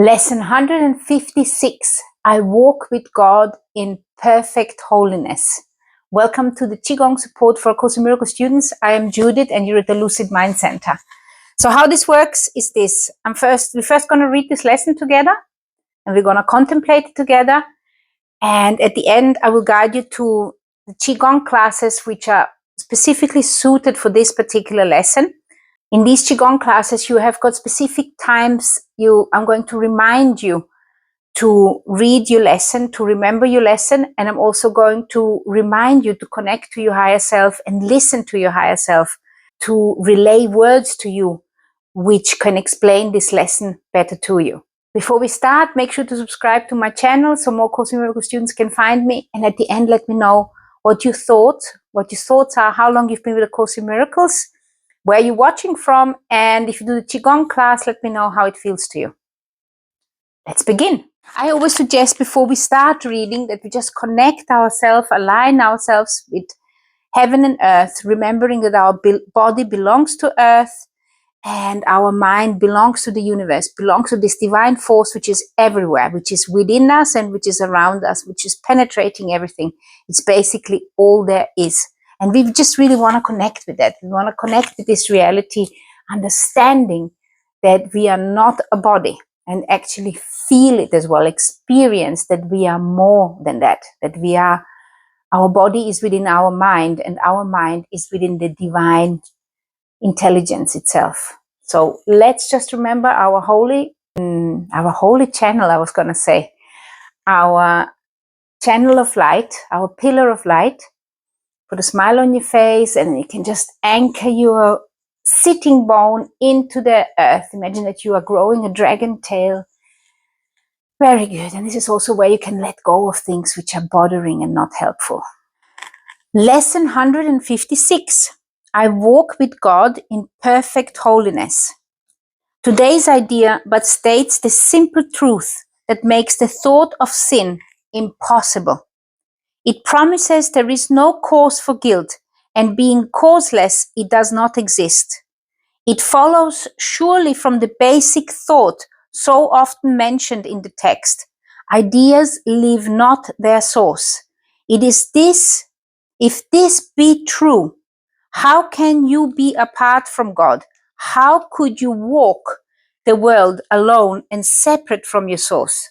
Lesson 156. I walk with God in perfect holiness. Welcome to the Qigong support for Course in Miracles students. I am Judith and you're at the Lucid Mind Center. So how this works is this. We're first going to read this lesson together and we're going to contemplate it together. And at the end, I will guide you to the Qigong classes which are specifically suited for this particular lesson. In these Qigong classes, you have got specific times. I'm going to remind you to read your lesson, to remember your lesson, and I'm also going to remind you to connect to your higher self and listen to your higher self, to relay words to you which can explain this lesson better to you. Before we start, make sure to subscribe to my channel so more Course in Miracles students can find me, and at the end let me know what your thoughts are, how long you've been with A Course in Miracles, where you're watching from, and if you do the Qigong class, let me know how it feels to you. Let's begin. I always suggest before we start reading that we just connect ourselves, align ourselves with heaven and earth, remembering that our body belongs to earth and our mind belongs to the universe, belongs to this divine force which is everywhere, which is within us and which is around us, which is penetrating everything. It's basically all there is. And we just really want to connect with that. We want to connect with this reality, understanding that we are not a body, and actually feel it as well, experience that we are more than that, our body is within our mind and our mind is within the divine intelligence itself. So let's just remember our holy channel, I was going to say, our channel of light, our pillar of light. Put a smile on your face and you can just anchor your sitting bone into the earth. Imagine that you are growing a dragon tail. Very good. And this is also where you can let go of things which are bothering and not helpful. Lesson 156. I walk with God in perfect holiness. Today's idea but states the simple truth that makes the thought of sin impossible. It promises there is no cause for guilt, and being causeless, it does not exist. It follows surely from the basic thought so often mentioned in the text. Ideas leave not their source. It is this, if this be true, how can you be apart from God? How could you walk the world alone and separate from your source?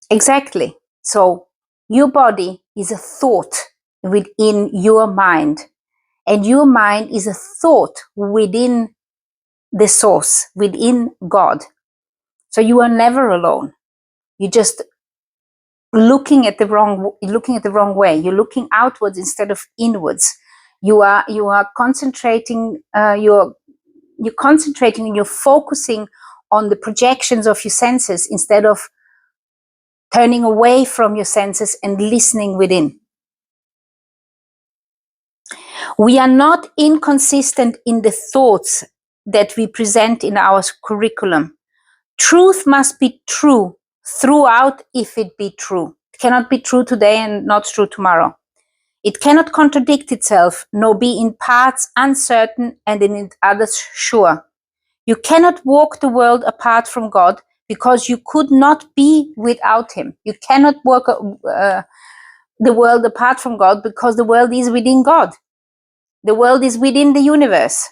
Exactly. So your body is a thought within your mind, and your mind is a thought within the source, within God. So you are never alone. You're just looking at the wrong way. You're looking outwards instead of inwards. You are concentrating. You're concentrating and you're focusing on the projections of your senses instead of turning away from your senses and listening within. We are not inconsistent in the thoughts that we present in our curriculum. Truth must be true throughout if it be true. It cannot be true today and not true tomorrow. It cannot contradict itself, nor be in parts uncertain and in others sure. You cannot walk the world apart from God because you could not be without Him. You cannot walk the world apart from God because the world is within God. The world is within the universe.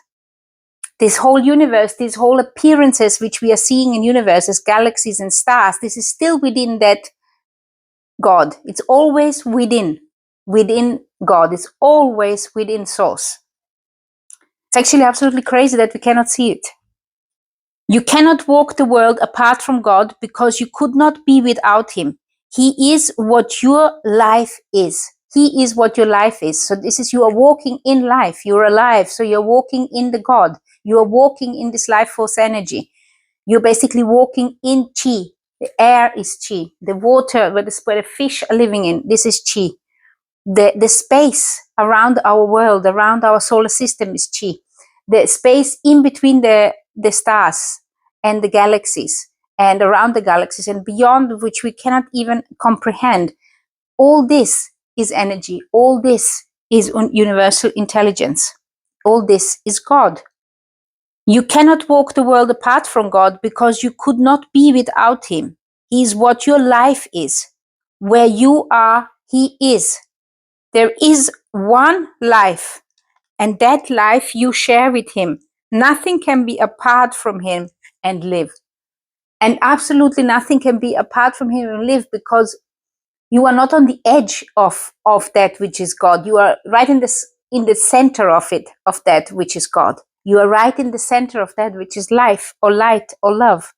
This whole universe, these whole appearances which we are seeing in universes, galaxies and stars, this is still within that God. It's always within God. It's always within Source. It's actually absolutely crazy that we cannot see it. You cannot walk the world apart from God because you could not be without Him. He is what your life is. He is what your life is. So this is, you are walking in life. You're alive. So you're walking in the God. You are walking in this life force energy. You're basically walking in Qi. The air is Qi. The water where the fish are living in, this is Qi. The space around our world, around our solar system is Qi. The space in between the stars and the galaxies and around the galaxies and beyond, which we cannot even comprehend, all this is energy. All this is universal intelligence. All this is God. You cannot walk the world apart from God because you could not be without him. He is what your life is. Where you are, he is. There is one life, and that life you share with him. Nothing can be apart from him and live. And absolutely nothing can be apart from him and live, because you are not on the edge of that which is God. You are right in the center of it, of that which is God. You are right in the center of that which is life or light or love.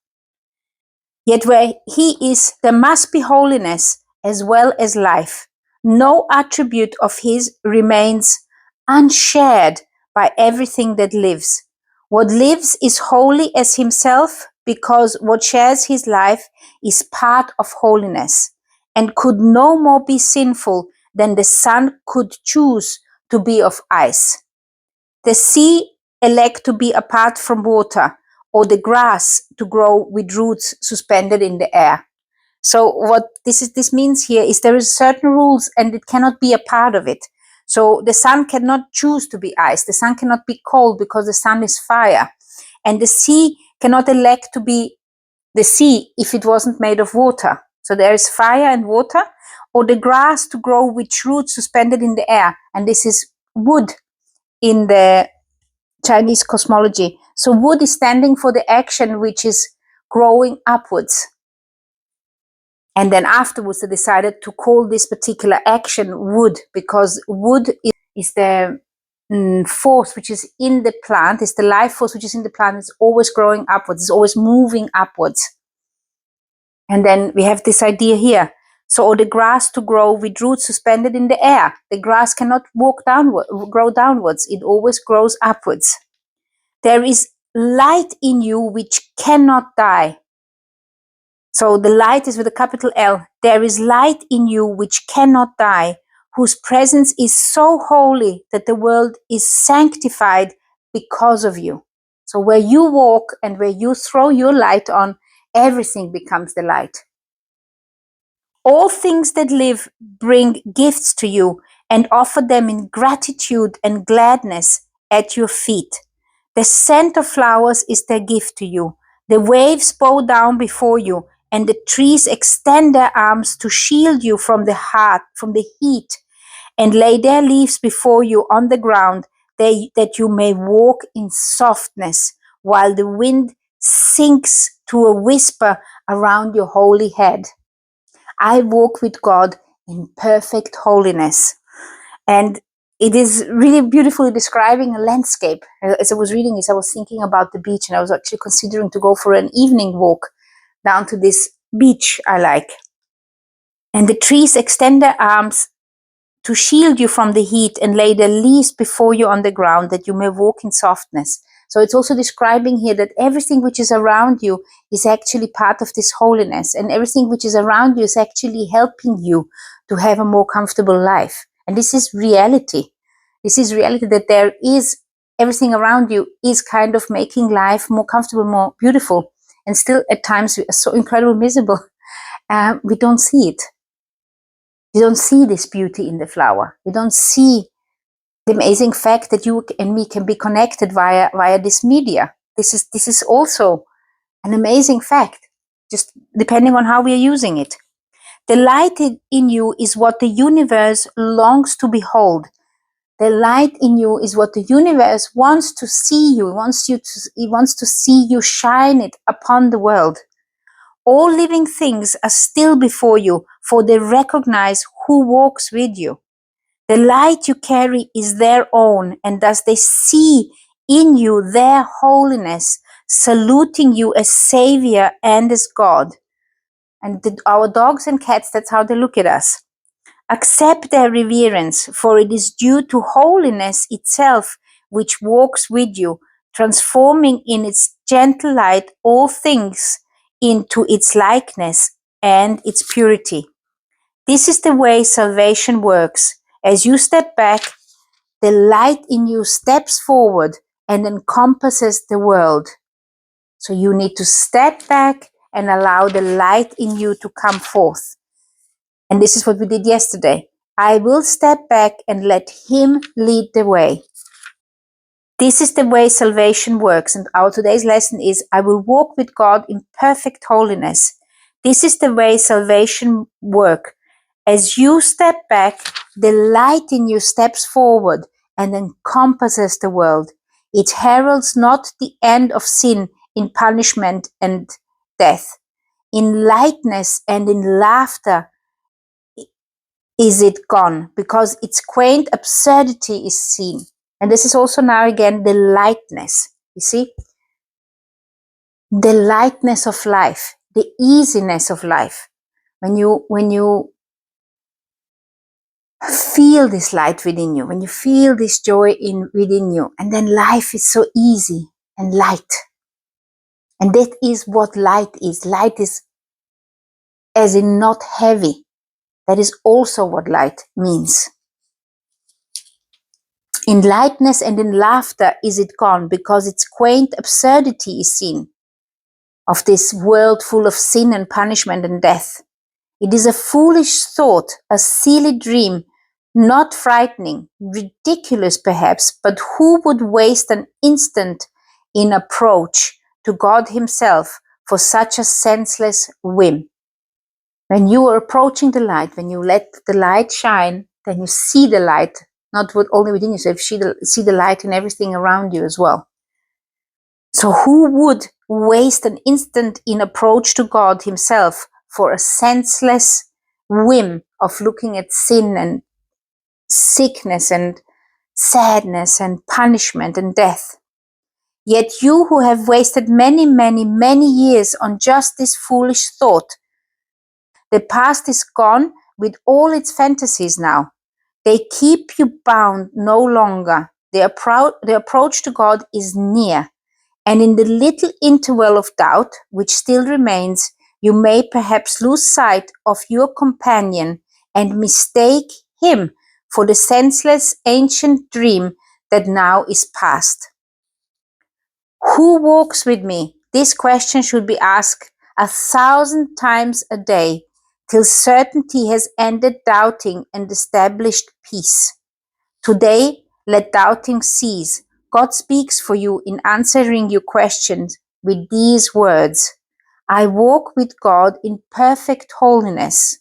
Yet where he is, there must be holiness as well as life. No attribute of his remains unshared by everything that lives. What lives is holy as himself, because what shares his life is part of holiness, and could no more be sinful than the sun could choose to be of ice. The sea elect to be apart from water, or the grass to grow with roots suspended in the air. So what this means here is there is certain rules and it cannot be a part of it. So the sun cannot choose to be ice. The sun cannot be cold because the sun is fire. And the sea cannot elect to be the sea if it wasn't made of water. So there is fire and water, or the grass to grow with roots suspended in the air. And this is wood in the Chinese cosmology. So wood is standing for the action which is growing upwards. And then afterwards they decided to call this particular action wood, because wood is the force which is in the plant, is the life force which is in the plant. It's always growing upwards, it's always moving upwards. And then we have this idea here. So, or the grass to grow with roots suspended in the air. The grass cannot grow downwards. It always grows upwards. There is light in you which cannot die. So the light is with a capital L. There is light in you which cannot die, whose presence is so holy that the world is sanctified because of you. So where you walk and where you throw your light on, everything becomes the light. All things that live bring gifts to you and offer them in gratitude and gladness at your feet. The scent of flowers is their gift to you. The waves bow down before you, and the trees extend their arms to shield you from the heat, and lay their leaves before you on the ground, that you may walk in softness, while the wind sinks to a whisper around your holy head. I walk with God in perfect holiness. And it is really beautifully describing a landscape. As I was reading this, I was thinking about the beach, and I was actually considering to go for an evening walk down to this beach I like. And the trees extend their arms to shield you from the heat and lay their leaves before you on the ground, that you may walk in softness. So it's also describing here that everything which is around you is actually part of this holiness, and everything which is around you is actually helping you to have a more comfortable life. And this is reality. This is reality, that there is everything around you is kind of making life more comfortable, more beautiful. And still at times we are so incredibly miserable. We don't see it. We don't see this beauty in the flower. We don't see the amazing fact that you and me can be connected via this media. This is also an amazing fact, just depending on how we are using it. The light in you is what the universe longs to behold. The light in you is what the universe wants to see you. It wants to see you shine it upon the world. All living things are still before you, for they recognize who walks with you. The light you carry is their own, and thus they see in you their holiness, saluting you as Savior and as God. And our dogs and cats, that's how they look at us. Accept their reverence, for it is due to holiness itself which walks with you, transforming in its gentle light all things into its likeness and its purity. This is the way salvation works. As you step back, the light in you steps forward and encompasses the world. So you need to step back and allow the light in you to come forth. And this is what we did yesterday. I will step back and let him lead the way. This is the way salvation works. And our today's lesson is, I will walk with God in perfect holiness. This is the way salvation works. As you step back, the light in you steps forward and encompasses the world. It heralds not the end of sin in punishment and death. In lightness and in laughter is it gone, because its quaint absurdity is seen. And this is also now again the lightness. You see? The lightness of life, the easiness of life. When you feel this light within you, when you feel this joy within you, and then life is so easy and light. And that is what light is. Light is as in not heavy. That is also what light means. In lightness and in laughter is it gone, because its quaint absurdity is seen, of this world full of sin and punishment and death. It is a foolish thought, a silly dream, not frightening, ridiculous perhaps, but who would waste an instant in approach to God Himself for such a senseless whim? When you are approaching the light, when you let the light shine, then you see the light, not only within yourself, see the light in everything around you as well. So who would waste an instant in approach to God Himself for a senseless whim of looking at sin and sickness and sadness and punishment and death? Yet you who have wasted many, many, many years on just this foolish thought, the past is gone with all its fantasies now. They keep you bound no longer. The approach to God is near. And in the little interval of doubt which still remains, you may perhaps lose sight of your companion and mistake him for the senseless ancient dream that now is past. Who walks with me? This question should be asked 1,000 times a day, till certainty has ended doubting and established peace. Today, let doubting cease. God speaks for you in answering your questions with these words. I walk with God in perfect holiness.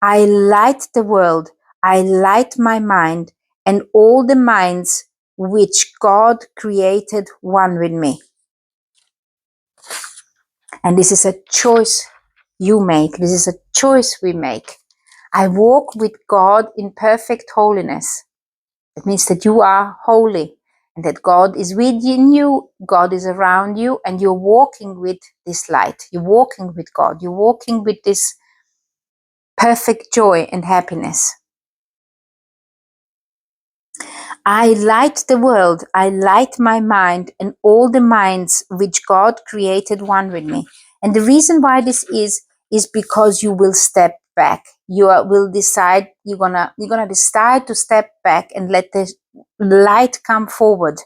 I light the world. I light my mind and all the minds which God created one with me. And this is a choice you make. This is a choice we make. I walk with God in perfect holiness. It means that you are holy and that God is within you, God is around you, and you're walking with this light. You're walking with God. You're walking with this perfect joy and happiness. I light the world. I light my mind and all the minds which God created one with me. And the reason why this is because you will step back. Will decide, you're gonna decide to step back and let the light come forward.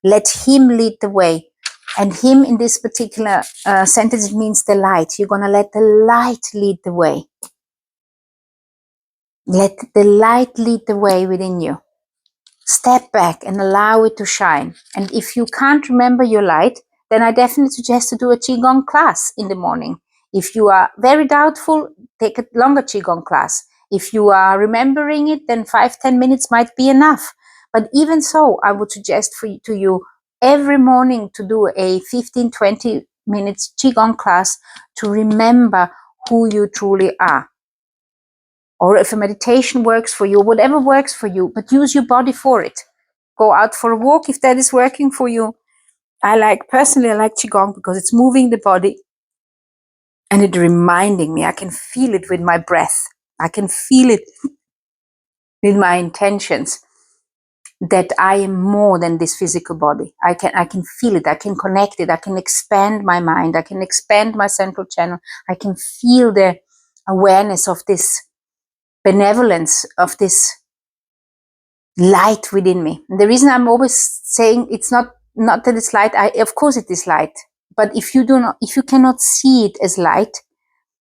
Let Him lead the way. And Him in this particular sentence, it means the light. You're gonna let the light lead the way. Let the light lead the way within you. Step back and allow it to shine. And if you can't remember your light, then I definitely suggest to do a Qigong class in the morning. If you are very doubtful, take a longer Qigong class. If you are remembering it, then 5-10 minutes might be enough. But even so, I would suggest to you every morning to do a 15-20 minutes Qigong class to remember who you truly are. Or if a meditation works for you, whatever works for you, but use your body for it. Go out for a walk if that is working for you. Personally, I like Qigong because it's moving the body and it reminding me. I can feel it with my breath. I can feel it with my intentions that I am more than this physical body. I can feel it. I can connect it. I can expand my mind. I can expand my central channel. I can feel the awareness of this benevolence, of this light within me. And the reason I'm always saying it's not that it's light, of course it is light, but if you cannot see it as light,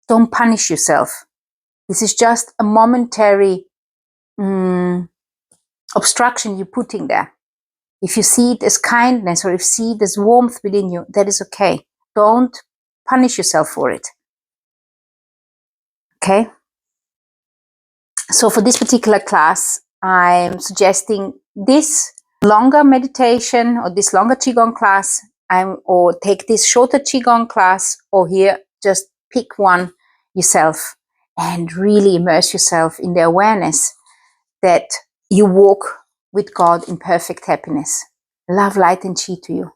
don't punish yourself. This is just a momentary obstruction you're putting there. If you see it as kindness or if you see it as warmth within you, that is okay. Don't punish yourself for it. Okay? So for this particular class, I'm suggesting this longer meditation or this longer Qigong class, or take this shorter Qigong class, or here, just pick one yourself and really immerse yourself in the awareness that you walk with God in perfect happiness. Love, light, and chi to you.